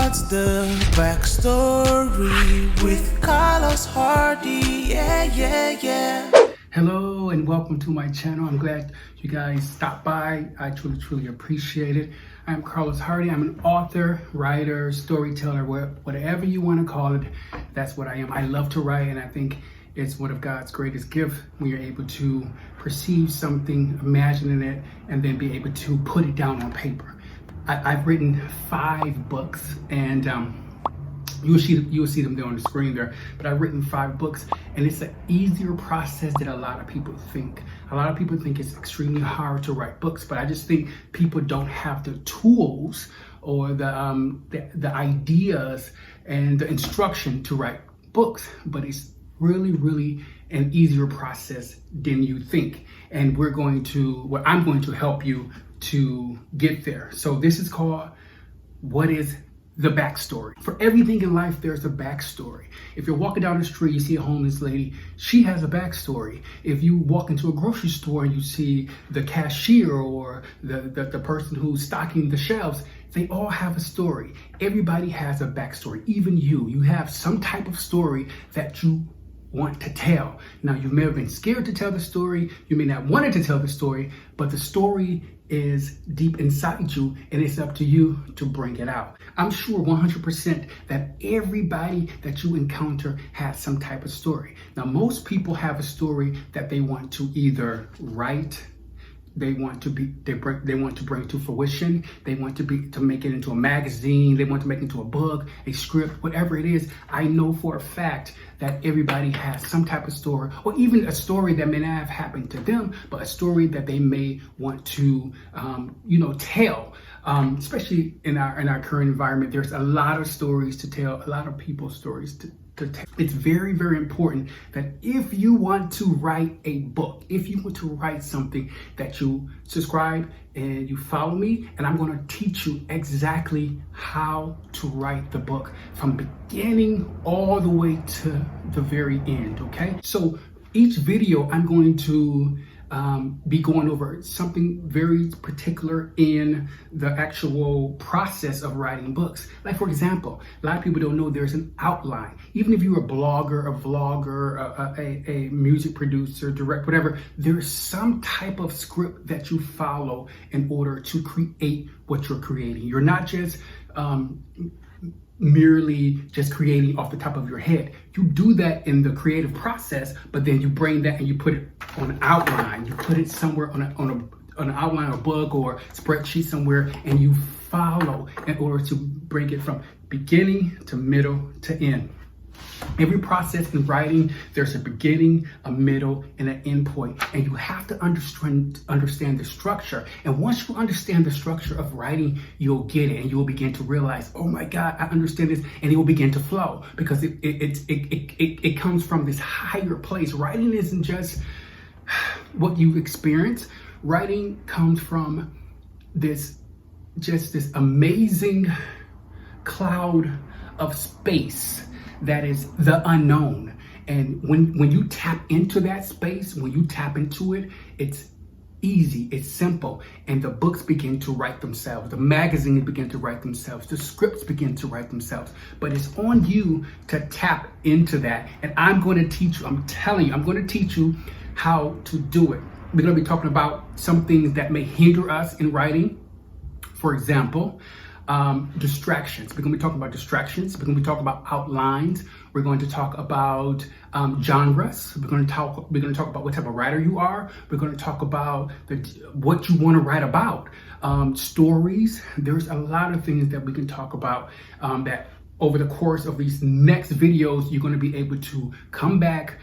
What's the backstory with Carlos Hardy? Yeah. Hello and welcome to my channel. I'm glad you guys stopped by. I truly appreciate it. I'm Carlos Hardy. I'm an author, writer, storyteller, whatever you want to call it. That's what I am. I love to write, and I think it's one of God's greatest gifts when you're able to perceive something, imagine it, and then be able to put it down on paper. I've written 5 books, and you will see them there on the screen there. But I've written 5 books, and it's an easier process than a lot of people think. A lot of people think it's extremely hard to write books, but I just think people don't have the tools or the ideas and the instruction to write books. But it's really an easier process than you think. And I'm going to help you to get there. So this is called What is the Backstory? For everything in life, there's a backstory. If you're walking down the street, you see a homeless lady, she has a backstory. If you walk into a grocery store and you see the cashier or the person who's stocking the shelves, they all have a story. Everybody has a backstory. Even you have some type of story that you want to tell. Now, you may have been scared to tell the story, you may not wanted to tell the story, but the story is deep inside you, and it's up to you to bring it out. I'm sure 100% that everybody that you encounter has some type of story. Now, most people have a story that they want to either write, they want to bring to fruition, they want to make it into a magazine, they want to make it into a book, a script, whatever it is. I know for a fact that everybody has some type of story, or even a story that may not have happened to them, but a story that they may want to tell. Especially in our current environment, there's a lot of stories to tell, a lot of people's stories to tell. It's very important that if you want to write a book, if you want to write something, that you subscribe and you follow me, and I'm going to teach you exactly how to write the book from beginning all the way to the very end, okay? So each video I'm going to be going over something very particular in the actual process of writing books. Like, for example, a lot of people don't know there's an outline. Even if you're a blogger, a vlogger, a music producer, direct, whatever, there's some type of script that you follow in order to create what you're creating. You're not just merely just creating off the top of your head. You do that in the creative process, but then you bring that and you put it on an outline. You put it somewhere on an outline, or book, or spreadsheet somewhere, and you follow in order to bring it from beginning to middle to end. Every process in writing, there's a beginning, a middle, and an end point. And you have to understand the structure. And once you understand the structure of writing, you'll get it, and you'll begin to realize, oh my God, I understand this, and it will begin to flow, because it comes from this higher place. Writing isn't just what you experience. Writing comes from this amazing cloud of space that is the unknown. And when you tap into that space, when you tap into it, it's easy, it's simple, and the books begin to write themselves, the magazines begin to write themselves, the scripts begin to write themselves. But it's on you to tap into that, and I'm going to teach you, I'm telling you, I'm going to teach you how to do it. We're going to be talking about some things that may hinder us in writing. For example, distractions. We're going to be talking about distractions. We're going to be talking about outlines. We're going to talk about genres. We're going to talk about what type of writer you are. We're going to talk about what you want to write about. Stories. There's a lot of things that we can talk about that over the course of these next videos, you're going to be able to come back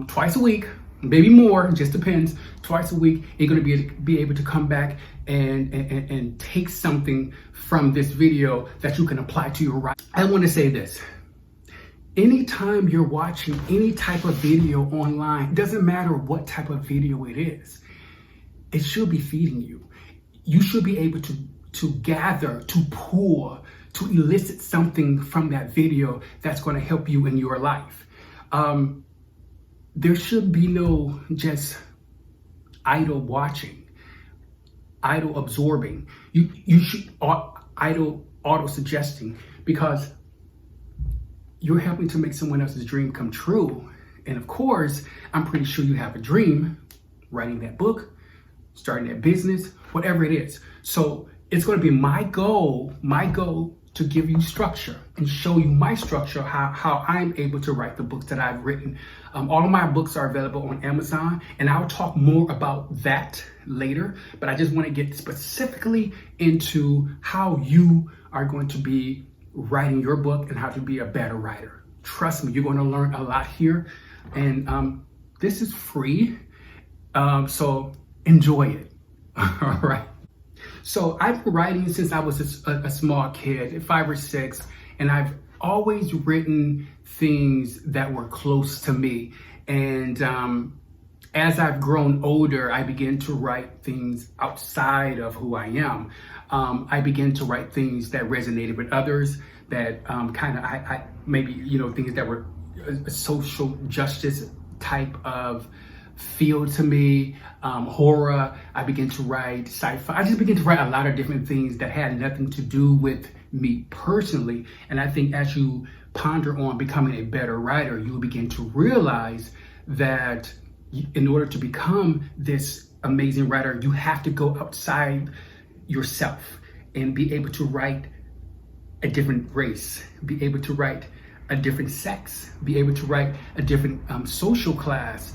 twice a week. Maybe more, it just depends. Twice a week, you're going to be able to come back and take something from this video that you can apply to your writing. I want to say this. Anytime you're watching any type of video online, doesn't matter what type of video it is, it should be feeding you. You should be able to gather, to pull, to elicit something from that video that's going to help you in your life. There should be no just idle watching, idle absorbing. You should idle auto-suggesting, because you're helping to make someone else's dream come true. And of course, I'm pretty sure you have a dream, writing that book, starting that business, whatever it is. So it's going to be my goal to give you structure and show you my structure, how I'm able to write the books that I've written. All of my books are available on Amazon, and I'll talk more about that later, but I just want to get specifically into how you are going to be writing your book and how to be a better writer. Trust me, you're going to learn a lot here, and this is free, so enjoy it. All right. So I've been writing since I was a small kid, 5 or 6, and I've always written things that were close to me. And as I've grown older, I began to write things outside of who I am. I began to write things that resonated with others, that I maybe, things that were a social justice type of feel to me, horror. I began to write sci-fi. I just began to write a lot of different things that had nothing to do with me personally. And I think as you ponder on becoming a better writer, you will begin to realize that in order to become this amazing writer, you have to go outside yourself and be able to write a different race, be able to write a different sex, be able to write a different social class,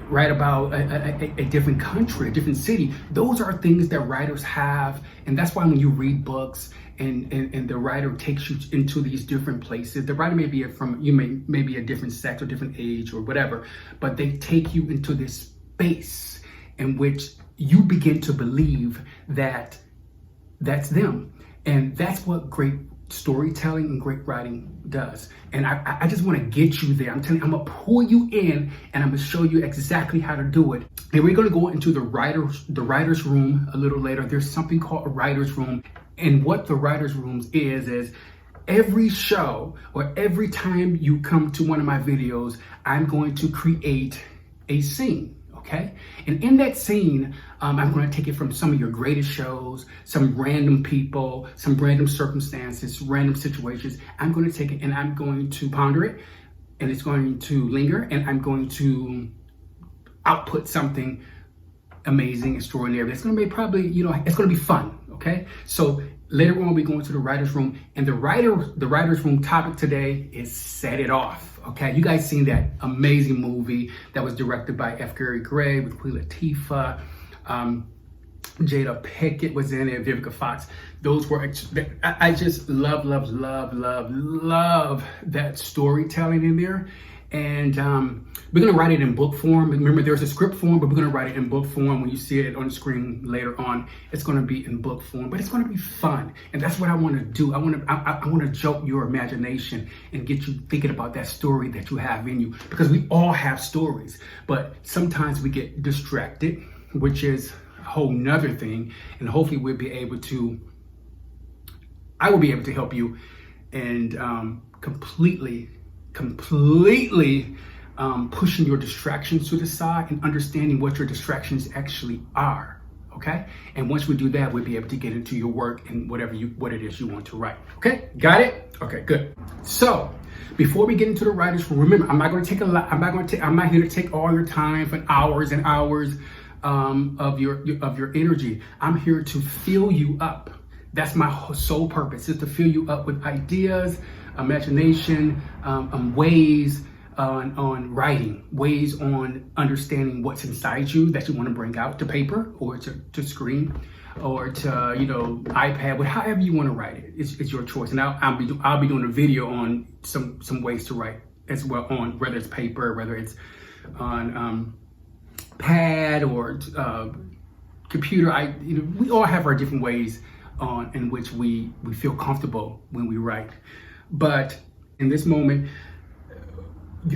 write about a different country, a different city. Those are things that writers have, and that's why when you read books and the writer takes you into these different places, the writer may be may be a different sex or different age or whatever, but they take you into this space in which you begin to believe that that's them. And that's what great storytelling and great writing does. And I just want to get you there. I'm telling you, I'm gonna pull you in and I'm gonna show you exactly how to do it. And we're gonna go into the writer's room a little later. There's something called a writer's room. And what the writer's rooms is every show or every time you come to one of my videos, I'm going to create a scene. Okay. And in that scene, I'm going to take it from some of your greatest shows, some random people, some random circumstances, random situations. I'm going to take it and I'm going to ponder it, and it's going to linger, and I'm going to output something amazing, extraordinary. It's going to be probably, it's going to be fun. Okay. So later on, we go into the writer's room, and the writer's room topic today is Set It Off. Okay, you guys seen that amazing movie that was directed by F. Gary Gray with Queen Latifah. Jada Pinkett was in it, Vivica Fox. Those were, I just love that storytelling in there. And we're gonna write it in book form. Remember, there's a script form, but we're gonna write it in book form. When you see it on the screen later on, it's gonna be in book form, but it's gonna be fun. And that's what I wanna do. I wanna jolt your imagination and get you thinking about that story that you have in you, because we all have stories, but sometimes we get distracted, which is a whole nother thing. And hopefully I will be able to help you and completely pushing your distractions to the side and understanding what your distractions actually are. Okay. And once we do that, we'll be able to get into your work and what it is you want to write. Okay. Got it? Okay, good. So before we get into the writer's room, remember, I'm not here to take all your time for hours and hours of your energy. I'm here to fill you up. That's my sole purpose, is to fill you up with ideas, imagination, ways on writing, ways on understanding what's inside you that you want to bring out to paper or to screen or to iPad, however you want to write it. It's your choice. And I'll be doing a video on some ways to write as well, on whether it's paper, whether it's on pad or computer. We all have our different ways in which we feel comfortable when we write. But in this moment,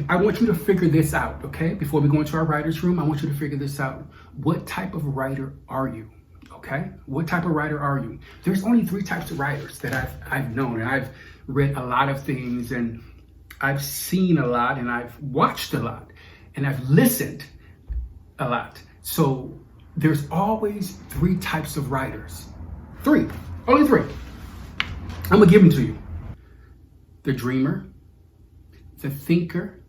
I want you to figure this out, okay? Before we go into our writer's room, I want you to figure this out. What type of writer are you, okay? What type of writer are you? There's only 3 types of writers that I've known, and I've read a lot of things, and I've seen a lot, and I've watched a lot, and I've listened a lot. So there's always 3 types of writers. 3, only 3. I'm gonna give them to you. The dreamer, the thinker,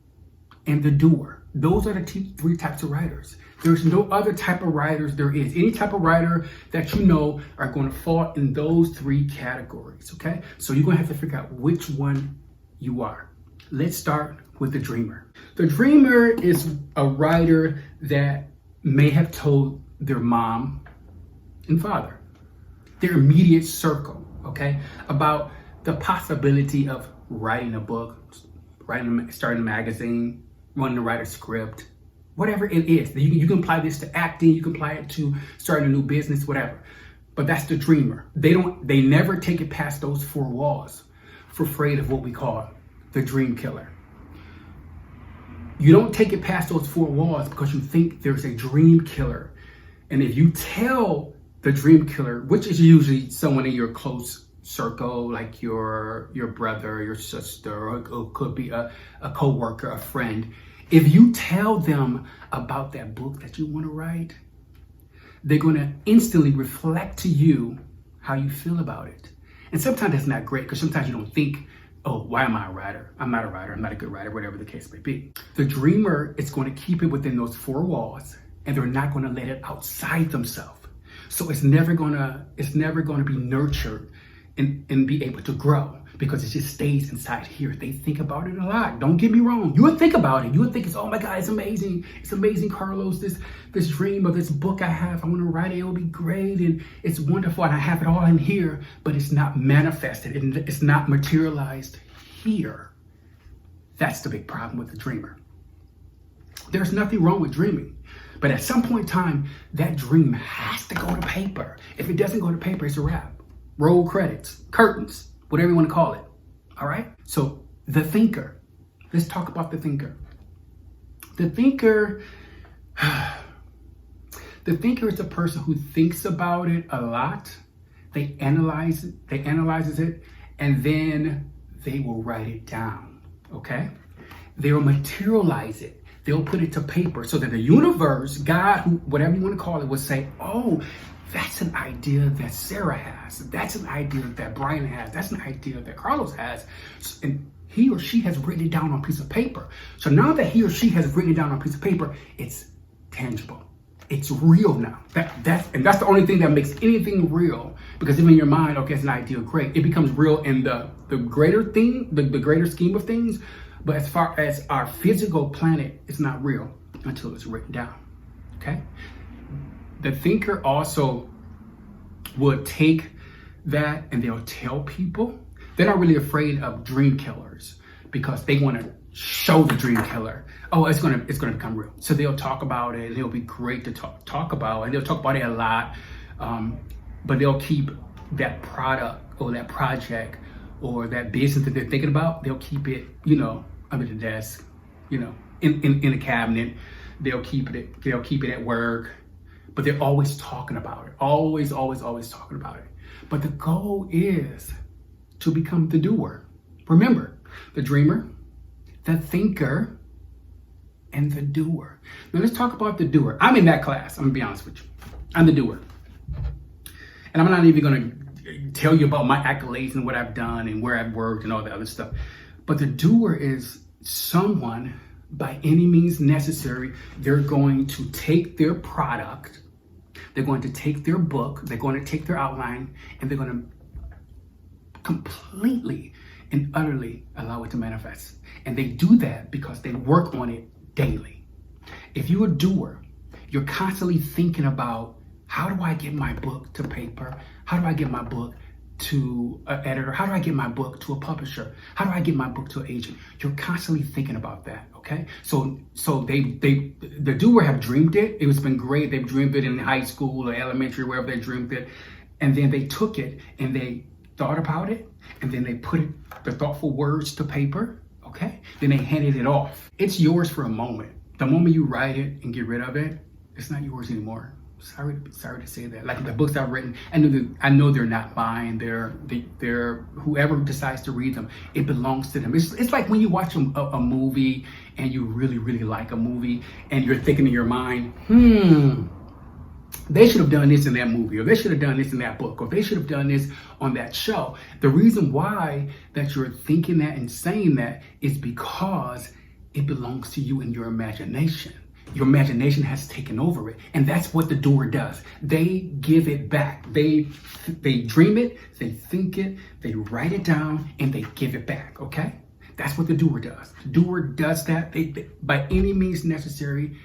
and the doer. Those are the three types of writers. There's no other type of writers there is. Any type of writer that you know are going to fall in those three categories, okay? So you're going to have to figure out which one you are. Let's start with the dreamer. The dreamer is a writer that may have told their mom and father, their immediate circle, okay, about the possibility of writing a book, starting a magazine, wanting to write a script, whatever it is. You can apply this to acting, you can apply it to starting a new business, whatever. But that's the dreamer. They never take it past those four walls for afraid of what we call the dream killer. You don't take it past those four walls because you think there's a dream killer. And if you tell the dream killer, which is usually someone in your close circle, like your brother, your sister, or it could be a coworker, a friend. If you tell them about that book that you want to write, they're going to instantly reflect to you how you feel about it. And sometimes that's not great because sometimes you don't think, oh, why am I a writer? I'm not a writer. I'm not a good writer, whatever the case may be. The dreamer is going to keep it within those four walls, and they're not going to let it outside themselves. So it's never going to be nurtured and be able to grow because it just stays inside here. They think about it a lot. Don't get me wrong. You would think about it. You would think it's, oh my God, it's amazing. It's amazing, Carlos, this dream of this book I have. I want to write it. It will be great. And it's wonderful. And I have it all in here, but it's not manifested. It's not materialized here. That's the big problem with the dreamer. There's nothing wrong with dreaming. But at some point in time, that dream has to go to paper. If it doesn't go to paper, it's a wrap. Roll credits, curtains, whatever you want to call it. All right? So the thinker. Let's talk about the thinker. The thinker is a person who thinks about it a lot. They analyze it, and then they will write it down. Okay? They will materialize it. They'll put it to paper so that the universe, God, whatever you want to call it, will say, oh, that's an idea that Sarah has. That's an idea that Brian has. That's an idea that Carlos has. And he or she has written it down on a piece of paper. So now that he or she has written it down on a piece of paper, it's tangible. It's real now. That's the only thing that makes anything real. Because if in your mind, okay, it's an idea, great. It becomes real in the greater thing, the greater scheme of things. But as far as our physical planet, it's not real until it's written down. Okay? The thinker also would take that and they'll tell people. They're not really afraid of dream killers because they want to show the dream killer, oh, it's gonna become real. So they'll talk about it and it'll be great to talk about, and they'll talk about it a lot. But they'll keep that product or that project or that business that they're thinking about, they'll keep it, under the desk, in a cabinet. They'll keep it at work. But they're always talking about it. Always talking about it. But the goal is to become the doer. Remember, the dreamer, the thinker, and the doer. Now let's talk about the doer. I'm in that class. I'm gonna be honest with you. I'm the doer. And I'm not even gonna tell you about my accolades and what I've done and where I've worked and all that other stuff. But the doer is someone, by any means necessary, they're going to take their product, they're going to take their book, they're going to take their outline, and they're going to completely and utterly allow it to manifest. And they do that because they work on it daily. If you're a doer, you're constantly thinking about, how do I get my book to paper? How do I get my book to an editor? How do I get my book to a publisher? How do I get my book to an agent? You're constantly thinking about that, okay? So the doer have dreamed it. It's been great. They've dreamed it in high school or elementary, wherever they dreamed it. And then they took it and they thought about it, and then they put the thoughtful words to paper, okay? Then they handed it off. It's yours for a moment. The moment you write it and get rid of it, it's not yours anymore. Sorry to say that. Like the books I've written, I know they're not mine. They're whoever decides to read them. It belongs to them. It's like when you watch a movie and you really like a movie and you're thinking in your mind, they should have done this in that movie, or they should have done this in that book, or they should have done this on that show. The reason why that you're thinking that and saying that is because it belongs to you in your imagination. Your imagination has taken over it. And that's what the doer does. They give it back. They dream it, they think it, they write it down, and they give it back, okay? That's what the doer does. The doer does that. They by any means necessary,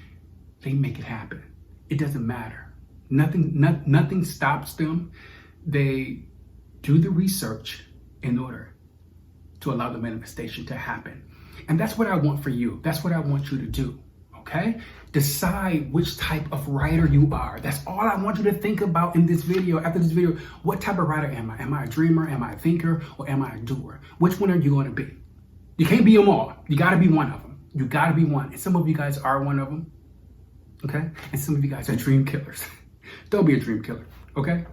they make it happen. It doesn't matter. Nothing stops them. They do the research in order to allow the manifestation to happen. And that's what I want for you. That's what I want you to do, okay? Decide which type of writer you are. That's all I want you to think about in this video. After this video, what type of writer am I? Am I a dreamer? Am I a thinker? Or am I a doer? Which one are you going to be? You can't be them all. You got to be one of them. You got to be one. And some of you guys are one of them, okay? And some of you guys are dream killers. Don't be a dream killer, okay?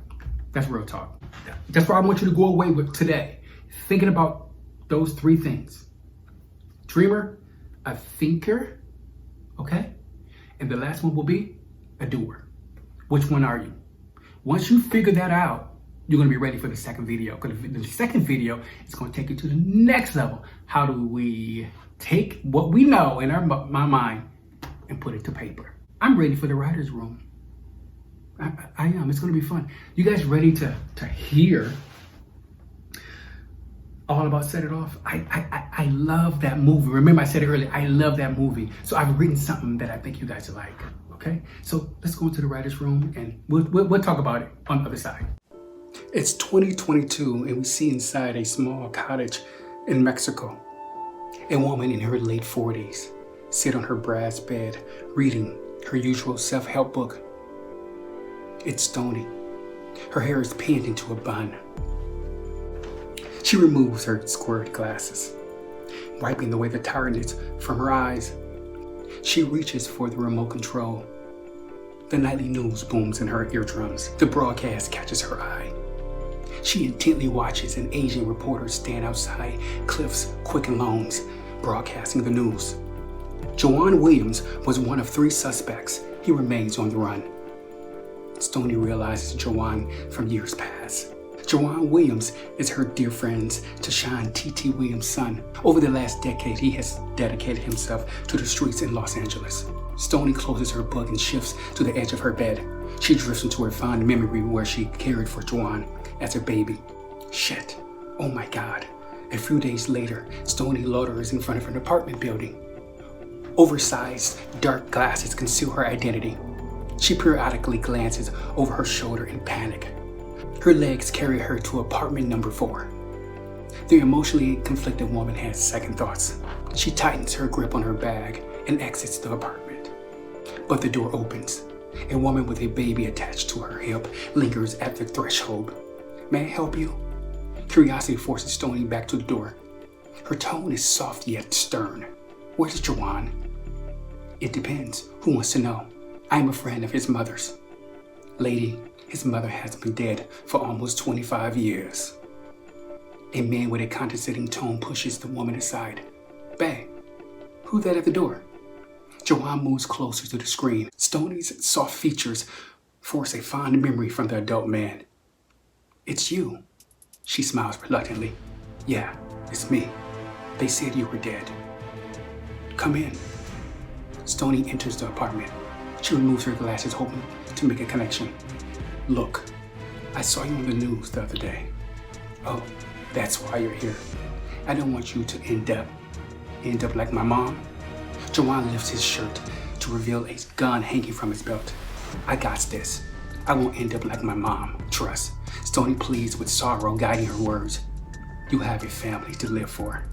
That's real talk. That's what I want you to go away with today. Thinking about those three things. Dreamer, a thinker, okay? And the last one will be a doer. Which one are you? Once you figure that out, you're gonna be ready for the second video. Because the second video is gonna take you to the next level. How do we take what we know in my mind and put it to paper? I'm ready for the writer's room. I am. It's going to be fun. You guys ready to hear all about Set It Off? I love that movie. Remember I said it earlier, I love that movie. So I've written something that I think you guys will like, okay? So let's go into the writer's room and we'll talk about it on the other side. It's 2022 and we see inside a small cottage in Mexico. A woman in her late 40s sit on her brass bed reading her usual self-help book. It's Stony. Her hair is pinned into a bun. She removes her squared glasses, wiping away the tiredness from her eyes. She reaches for the remote control. The nightly news booms in her eardrums. The broadcast catches her eye. She intently watches an Asian reporter stand outside Cliff's Quicken Loans, broadcasting the news. Joanne Williams was one of 3 suspects. He remains on the run. Stony realizes Joanne from years past. Joanne Williams is her dear friend Tashawn T.T. Williams' son. Over the last decade, he has dedicated himself to the streets in Los Angeles. Stony closes her book and shifts to the edge of her bed. She drifts into her fond memory where she cared for Joanne as her baby. Shit. Oh my God. A few days later, Stony loiters in front of an apartment building. Oversized, dark glasses conceal her identity. She periodically glances over her shoulder in panic. Her legs carry her to apartment number 4. The emotionally conflicted woman has second thoughts. She tightens her grip on her bag and exits the apartment. But the door opens. A woman with a baby attached to her hip lingers at the threshold. May I help you? Curiosity forces Stony back to the door. Her tone is soft yet stern. Where's Joanne? It depends. Who wants to know? I am a friend of his mother's. Lady, his mother has been dead for almost 25 years. A man with a condescending tone pushes the woman aside. Bae, who that at the door? Joanne moves closer to the screen. Stony's soft features force a fond memory from the adult man. It's you. She smiles reluctantly. Yeah, it's me. They said you were dead. Come in. Stony enters the apartment. She removes her glasses, hoping to make a connection. Look, I saw you on the news the other day. Oh, that's why you're here. I don't want you to end up like my mom. Joanne lifts his shirt to reveal a gun hanging from his belt. I got this. I won't end up like my mom. Trust. Stony pleads with sorrow guiding her words. You have a family to live for.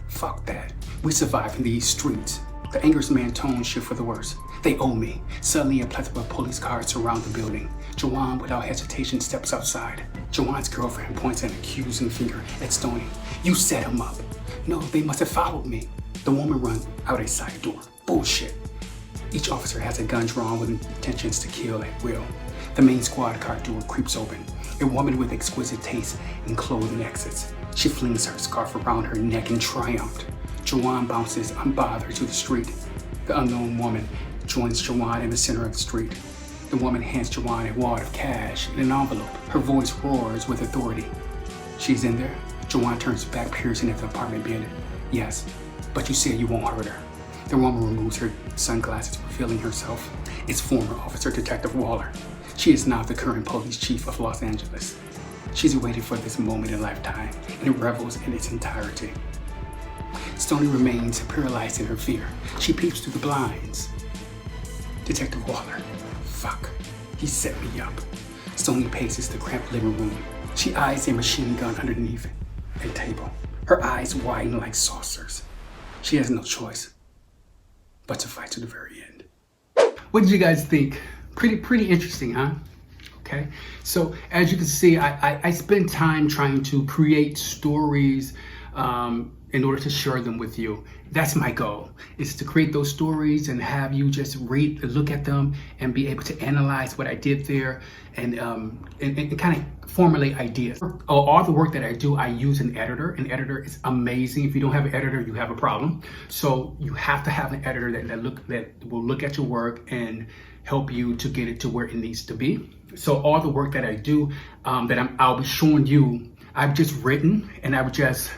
Fuck that. We survive in these streets. The anger's man tone shift for the worse. They owe me. Suddenly a plethora of police cars surround the building. Joanne, without hesitation, steps outside. Joanne's girlfriend points an accusing finger at Stony. You set him up. No, they must have followed me. The woman runs out a side door. Bullshit. Each officer has a gun drawn with intentions to kill at will. The main squad car door creeps open. A woman with exquisite taste in clothing exits. She flings her scarf around her neck in triumph. Joanne bounces unbothered to the street. The unknown woman joins Joanne in the center of the street. The The woman hands Juwan a wad of cash in an envelope. Her voice roars with authority. She's in there. Juwan turns back, peering at the apartment building. Yes, but you said you won't hurt her. The woman removes her sunglasses, revealing herself. It's former officer Detective Waller. She is now the current police chief of Los Angeles. She's waited for this moment in a lifetime and revels in its entirety. Stoney remains paralyzed in her fear. She peeps through the blinds. Detective Waller. Fuck. He set me up. Stoney paces the cramped living room. She eyes a machine gun underneath a table. Her eyes widen like saucers. She has no choice but to fight to the very end. What did you guys think? Pretty interesting, huh? Okay. So as you can see, I spend time trying to create stories in order to share them with you. That's my goal, is to create those stories and have you just look at them and be able to analyze what I did there and kind of formulate ideas. All the work that I do, I use an editor. An editor is amazing. If you don't have an editor, you have a problem. So you have to have an editor that will look at your work and help you to get it to where it needs to be. So all the work that I do, I'll be showing you, I've just written and I've just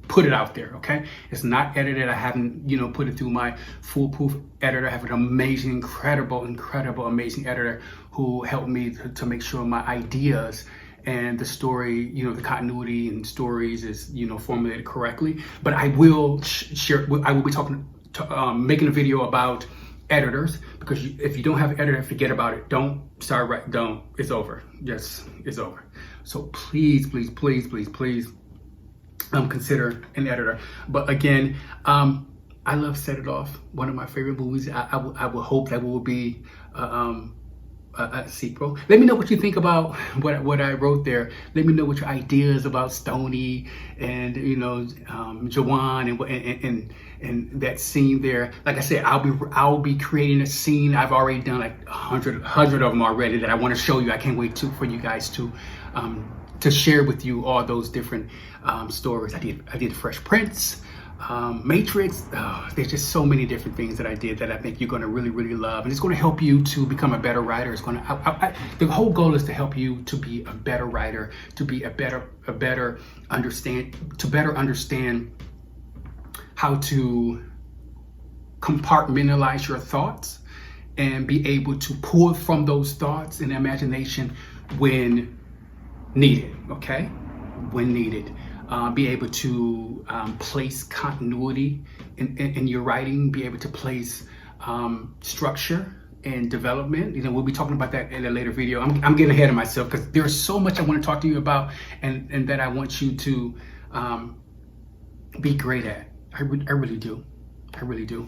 put it out there, okay? It's not edited. I haven't, put it through my foolproof editor. I have an amazing, incredible, amazing editor who helped me to make sure my ideas and the story, the continuity and stories is, formulated correctly. But I will I will be making a video about editors, because if you don't have an editor, forget about it. Don't start right. Don't. It's over. Yes, it's over. So please consider an editor. But again, I love Set It Off, one of my favorite movies. I will hope that will be a sequel. Let me know what you think about what I wrote there. Let me know what your ideas about Stoney and Juwan and that scene there. Like I said, I'll be creating a scene. I've already done like 100 of them already that I want to show you. I can't wait for you guys to share with you all those different stories. I did Fresh Prince, Matrix. There's just so many different things that I did that I think you're going to really love, and it's going to help you to become a better writer. It's going to the whole goal is to help you to be a better writer, to be to better understand how to compartmentalize your thoughts and be able to pull from those thoughts and imagination when needed, okay? When needed. Be able to place continuity in your writing, be able to place structure and development. We'll be talking about that in a later video. I'm getting ahead of myself because there's so much I want to talk to you about and that I want you to be great at. I really do. I really do.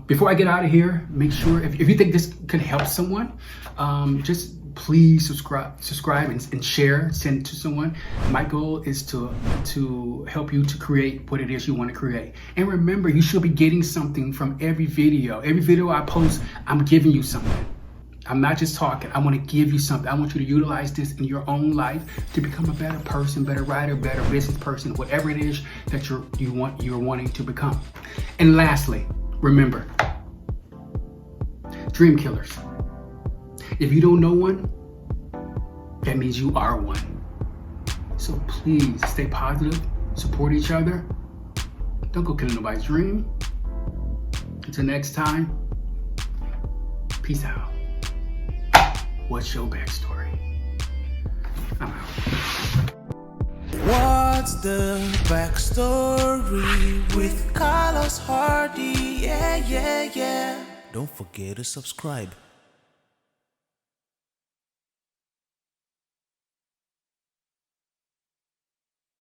Before I get out of here, make sure if you think this could help someone, just please subscribe and share, send it to someone. My goal is to help you to create what it is you want to create. And remember, you should be getting something from every video. Every video I post, I'm giving you something. I'm not just talking. I want to give you something. I want you to utilize this in your own life to become a better person, better writer, better business person, whatever it is that you're wanting to become. And lastly, remember, dream killers. If you don't know one, that means you are one. So please stay positive, support each other. Don't go killing nobody's dream. Until next time, peace out. What's your backstory? I'm out. What's the backstory with Carlos Hardy? Yeah. Don't forget to subscribe.